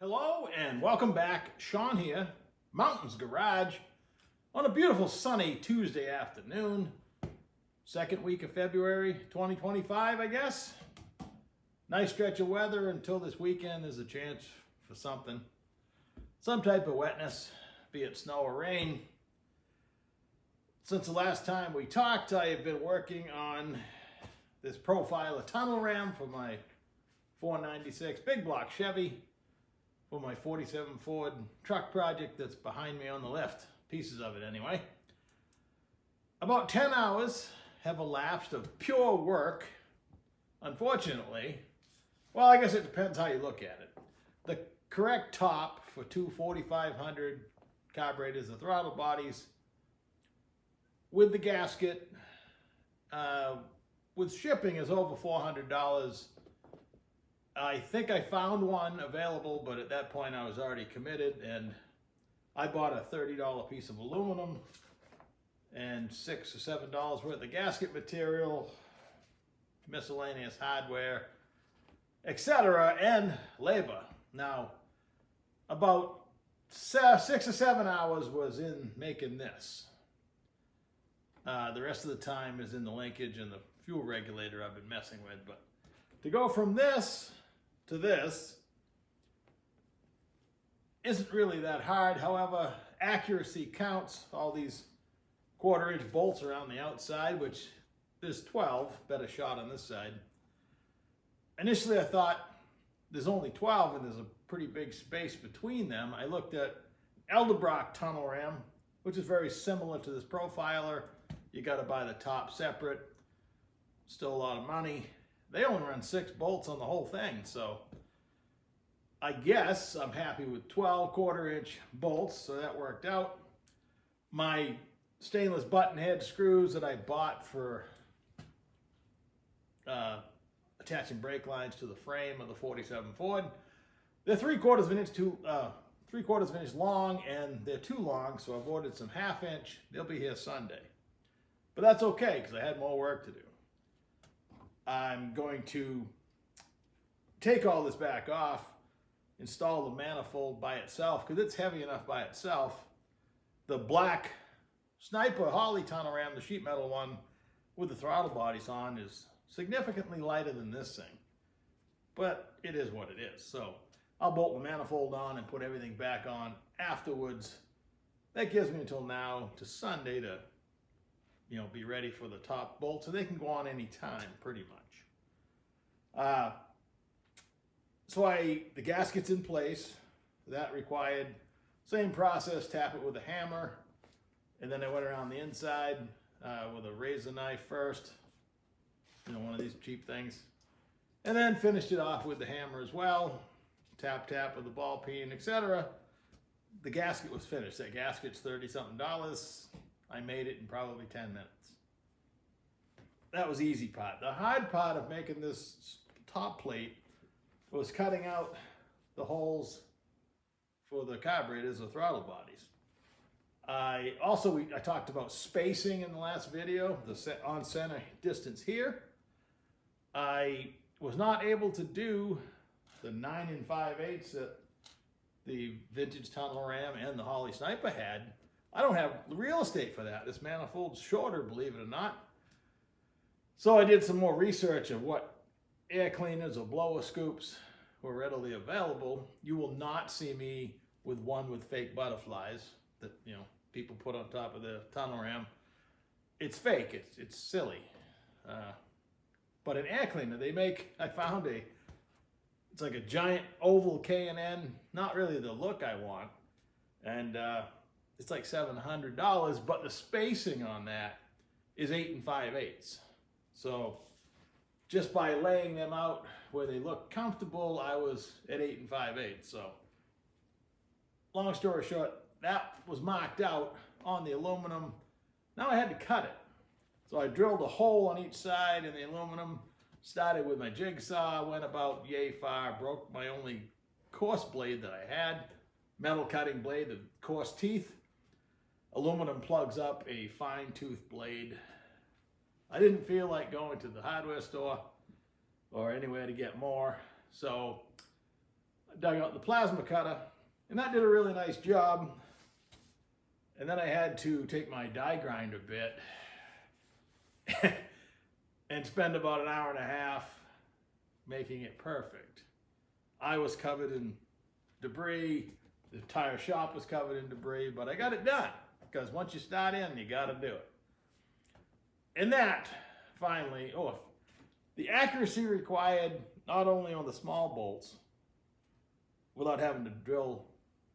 Hello and welcome back. Sean here, Mountains Garage, on a beautiful sunny Tuesday afternoon, second week of February 2025, I guess. Nice stretch of weather until this weekend. There's a chance for something, some type of wetness, be it snow or rain. Since the last time we talked, I have been working on this Profiler tunnel ram for my 496 big block Chevy, for my 47 Ford truck project that's behind me on the left, pieces of it anyway. About 10 hours have elapsed of pure work, unfortunately. Well, I guess it depends how you look at it. The correct top for two 4500 carburetors, the throttle bodies, with the gasket, with shipping is over $400. I think I found one available, but at that point I was already committed, and I bought a $30 piece of aluminum and $6 or $7 worth of gasket material, miscellaneous hardware, etc., and labor. Now, about 6 or 7 hours was in making this. The rest of the time is in the linkage and the fuel regulator I've been messing with. But to go from this to this isn't really that hard. However, accuracy counts. All these 1/4-inch bolts around the outside, which there's 12, better shot on this side. Initially I thought there's only 12 and there's a pretty big space between them. I looked at Edelbrock tunnel ram, which is very similar to this Profiler. You got to buy the top separate, still a lot of money. They only run 6 bolts on the whole thing, so I guess I'm happy with 12 1/4-inch bolts, so that worked out. My stainless button head screws that I bought for attaching brake lines to the frame of the 47 Ford, they're 3/4 of an inch three-quarters of an inch long, and they're too long, so I've ordered some 1/2 inch. They'll be here Sunday, but that's okay because I had more work to do. I'm going to take all this back off, install the manifold by itself because it's heavy enough by itself. The black Sniper Holley tunnel ram, the sheet metal one with the throttle bodies on, is significantly lighter than this thing, but it is what it is. So I'll bolt the manifold on and put everything back on afterwards. That gives me until now to Sunday to be ready for the top bolt, so they can go on any time, pretty much. The gasket's in place. That required same process, tap it with a hammer, and then I went around the inside with a razor knife first, one of these cheap things, and then finished it off with the hammer as well, tap with the ball peen, etc. The gasket was finished. That gasket's $30-something. I made it in probably 10 minutes. That was the easy part. The hard part of making this top plate was cutting out the holes for the carburetors or throttle bodies. I talked about spacing in the last video, the on center distance here. I was not able to do the 9 5/8 that the vintage tunnel ram and the Holley Sniper had. I don't have the real estate for that. This manifold's shorter, believe it or not. So I did some more research of what air cleaners or blower scoops were readily available. You will not see me with one with fake butterflies that people put on top of the tunnel ram. It's fake. It's silly. But an air cleaner they make, I found it's like a giant oval K&N. Not really the look I want, and it's like $700, but the spacing on that is 8 5/8. So just by laying them out where they look comfortable, I was at 8 5/8. So long story short, that was marked out on the aluminum. Now I had to cut it. So I drilled a hole on each side in the aluminum, started with my jigsaw, went about yay far, broke my only coarse blade that I had, metal cutting blade, the coarse teeth. Aluminum plugs up a fine tooth blade. I didn't feel like going to the hardware store or anywhere to get more, so dug out the plasma cutter, and that did a really nice job. And then I had to take my die grinder bit and spend about an hour and a half making it perfect. I was covered in debris, the entire shop was covered in debris, but I got it done, because once you start in, you got to do it. And that, finally, the accuracy required, not only on the small bolts, without having to drill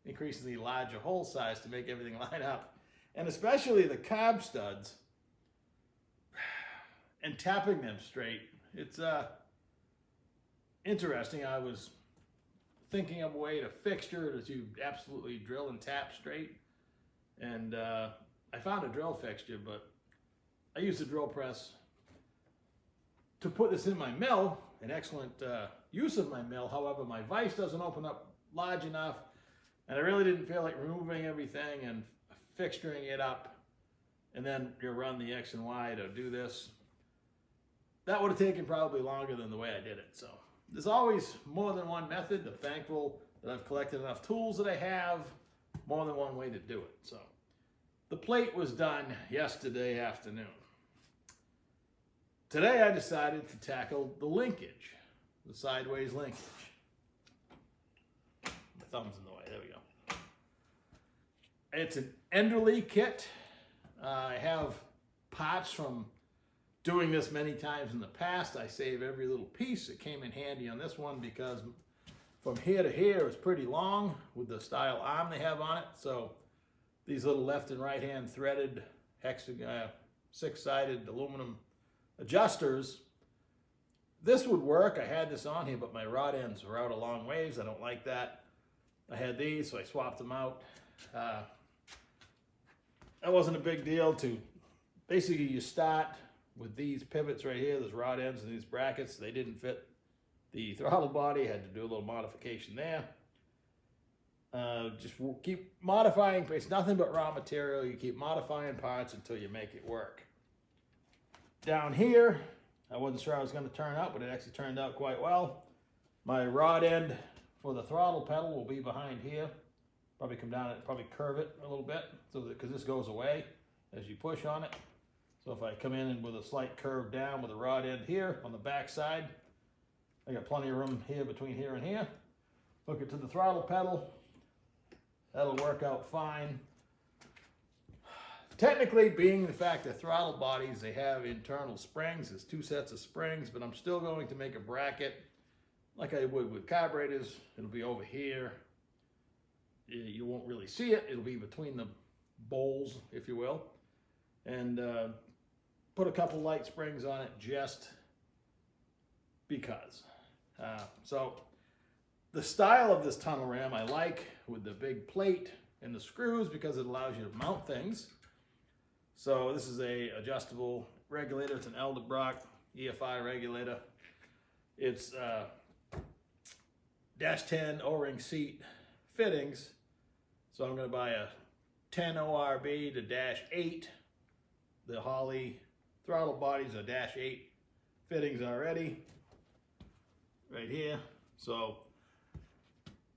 increasingly larger hole size to make everything line up, and especially the carb studs, and tapping them straight. It's interesting. I was thinking of a way to fixture that you absolutely drill and tap straight, and I found a drill fixture, but I used a drill press to put this in my mill, an excellent use of my mill. However, my vise doesn't open up large enough, and I really didn't feel like removing everything and fixturing it up, and then you run the X and Y to do this. That would have taken probably longer than the way I did it. So there's always more than one method. I'm thankful that I've collected enough tools that I have, more than one way to do it. So the plate was done yesterday afternoon. Today I decided to tackle the linkage, the sideways linkage. My thumb's in the way, there we go. It's an Enderly kit. I have parts from doing this many times in the past. I save every little piece. It came in handy on this one because from here to here it's pretty long with the style arm they have on it. So these little left and right hand threaded hexagon, six-sided aluminum adjusters, this would work. I had this on here, but my rod ends were out a long ways. I don't like that. I had these, so I swapped them out. That wasn't a big deal. Basically, you start with these pivots right here, those rod ends and these brackets. They didn't fit the throttle body. I had to do a little modification there. Just keep modifying. It's nothing but raw material. You keep modifying parts until you make it work. Down here, I wasn't sure how it was going to turn out, but it actually turned out quite well. My rod end for the throttle pedal will be behind here. Probably come down and probably curve it a little bit, so that because this goes away as you push on it. So if I come in with a slight curve down with the rod end here on the back side, I got plenty of room here between here and here. Hook it to the throttle pedal. That'll work out fine. Technically, being the fact that throttle bodies, they have internal springs. There's two sets of springs, but I'm still going to make a bracket like I would with carburetors. It'll be over here. You won't really see it. It'll be between the bowls, if you will. And put a couple light springs on it just because. So the style of this tunnel ram I like, with the big plate and the screws, because it allows you to mount things. So this is a adjustable regulator. It's an Edelbrock EFI regulator. It's -10 O-ring seat fittings. So I'm going to buy a 10 ORB to -8. The Holley throttle bodies are -8 fittings already. Right here. So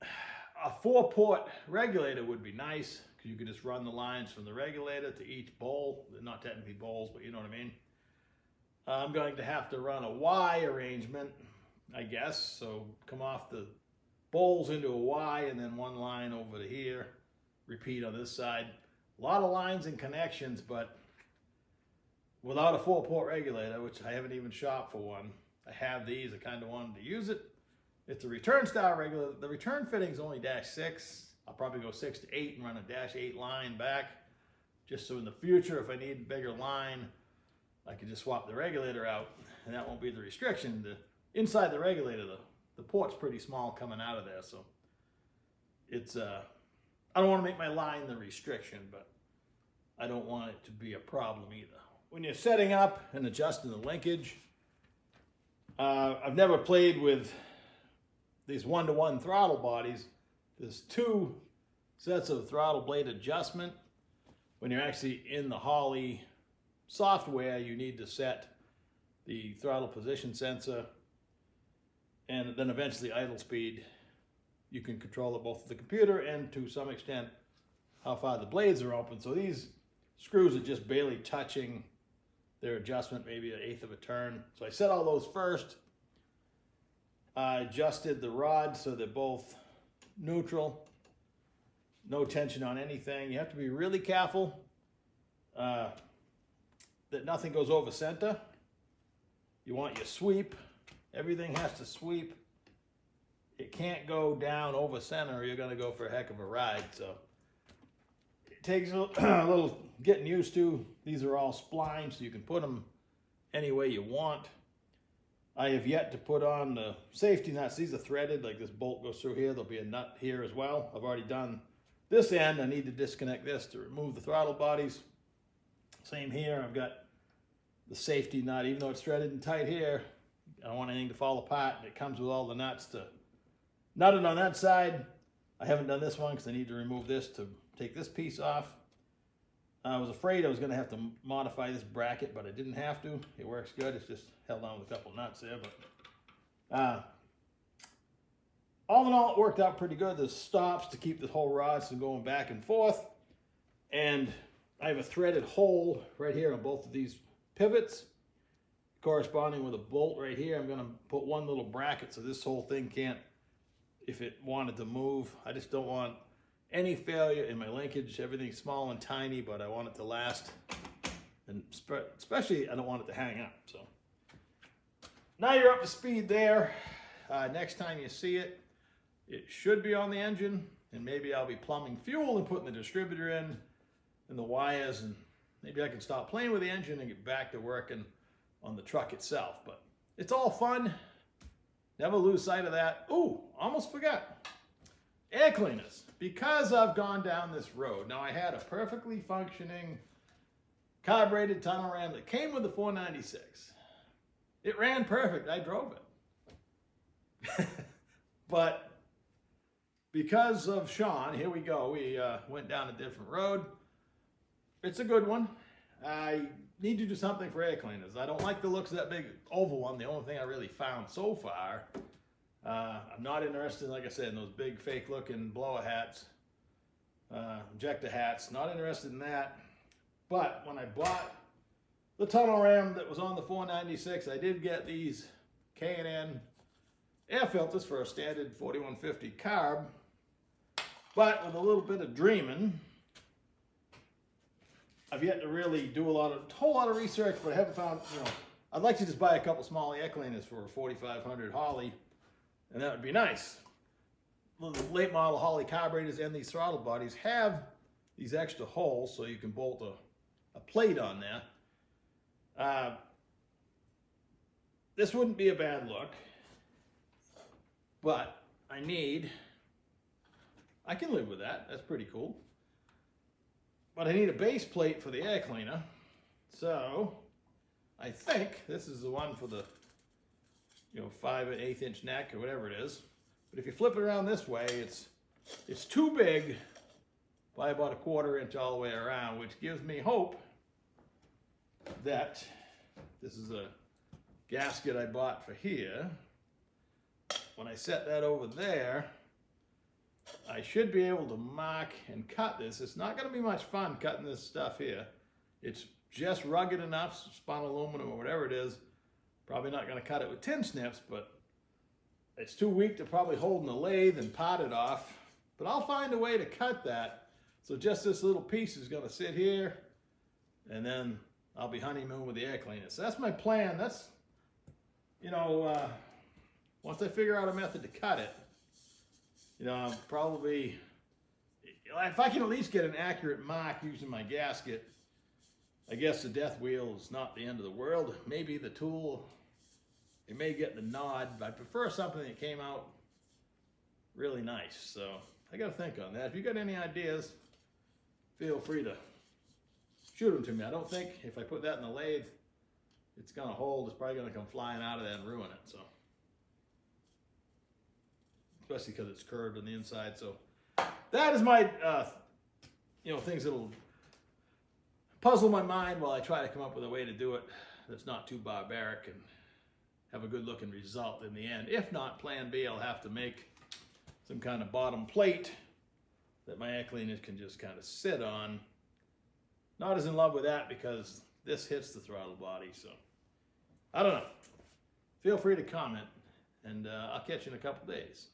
a 4-port regulator would be nice, because you could just run the lines from the regulator to each bowl. They're not technically bowls, but you know what I mean. I'm going to have to run a Y arrangement, I guess. So come off the bowls into a Y and then one line over to here. Repeat on this side. A lot of lines and connections, but without a 4-port regulator, which I haven't even shopped for one. I have these. I kind of wanted to use it. It's a return style regulator. The return fitting is only -6. I'll probably go 6 to 8 and run a -8 line back, just so in the future, if I need a bigger line, I can just swap the regulator out, and that won't be the restriction. Inside the regulator, the port's pretty small coming out of there, so it's I don't want to make my line the restriction, but I don't want it to be a problem either. When you're setting up and adjusting the linkage, I've never played with these 1-to-1 throttle bodies. There's 2 sets of throttle blade adjustment. When you're actually in the Holley software, you need to set the throttle position sensor and then eventually idle speed you can control it both with the computer and to some extent how far the blades are open. So these screws are just barely touching their adjustment, maybe 1/8 of a turn. So I set all those first. I adjusted the rods so they're both neutral. No tension on anything. You have to be really careful that nothing goes over center. You want your sweep. Everything has to sweep. It can't go down over center or you're going to go for a heck of a ride. So it takes a little getting used to. These are all splines, so you can put them any way you want. I have yet to put on the safety nuts. These are threaded, like this bolt goes through here. There'll be a nut here as well. I've already done this end. I need to disconnect this to remove the throttle bodies. Same here. I've got the safety nut, even though it's threaded and tight here. I don't want anything to fall apart. It comes with all the nuts to nut it on that side. I haven't done this one because I need to remove this to take this piece off. I was afraid I was going to have to modify this bracket, but I didn't have to. It works good. It's just held on with a couple nuts there. But all in all, it worked out pretty good. There's stops to keep the whole rod from going back and forth. And I have a threaded hole right here on both of these pivots, corresponding with a bolt right here. I'm going to put one little bracket so this whole thing can't, if it wanted to move. I just don't want any failure in my linkage. Everything's small and tiny, but I want it to last. And especially, I don't want it to hang up. So now you're up to speed there. Next time you see it, it should be on the engine. And maybe I'll be plumbing fuel and putting the distributor in and the wires. And maybe I can stop playing with the engine and get back to working on the truck itself. But it's all fun. Never lose sight of that. Ooh, almost forgot. Air cleaners. Because I've gone down this road. Now, I had a perfectly functioning carbureted tunnel ram that came with the 496. It ran perfect. I drove it. But because of Sean, here we go. We went down a different road. It's a good one. I need to do something for air cleaners. I don't like the looks of that big oval one. The only thing I really found so far. I'm not interested, like I said, in those big fake looking blower hats, injector hats. Not interested in that. But when I bought the tunnel ram that was on the 496, I did get these K&N air filters for a standard 4150 carb. But with a little bit of dreaming, I've yet to really do a whole lot of research, but I haven't found, I'd like to just buy a couple small air cleaners for a 4500 Holley. And that would be nice. The late model Holley carburetors and these throttle bodies have these extra holes so you can bolt a plate on there. This wouldn't be a bad look, but I can live with that. That's pretty cool. But I need a base plate for the air cleaner. So I think this is the one for the 5 1/8 inch neck or whatever it is. But if you flip it around this way, it's too big by about 1/4 inch all the way around, which gives me hope that this is a gasket I bought for here. When I set that over there, I should be able to mark and cut this. It's not going to be much fun cutting this stuff here. It's just rugged enough, spun aluminum or whatever it is. Probably not going to cut it with tin snips, but it's too weak to probably hold in the lathe and pot it off. But I'll find a way to cut that. So just this little piece is going to sit here, and then I'll be honeymoon with the air cleaner. So that's my plan. That's, once I figure out a method to cut it, I'll probably, if I can at least get an accurate mark using my gasket, I guess the death wheel is not the end of the world. Maybe the tool, it may get the nod, but I prefer something that came out really nice. So I got to think on that. If you got any ideas, feel free to shoot them to me. I don't think if I put that in the lathe, it's going to hold. It's probably going to come flying out of that and ruin it. So, especially because it's curved on the inside. So that is my, things that'll puzzle my mind while I try to come up with a way to do it that's not too barbaric and have a good looking result in the end. If not, plan B, I'll have to make some kind of bottom plate that my air cleaners can just kind of sit on. Not as in love with that because this hits the throttle body, so I don't know. Feel free to comment, and I'll catch you in a couple days.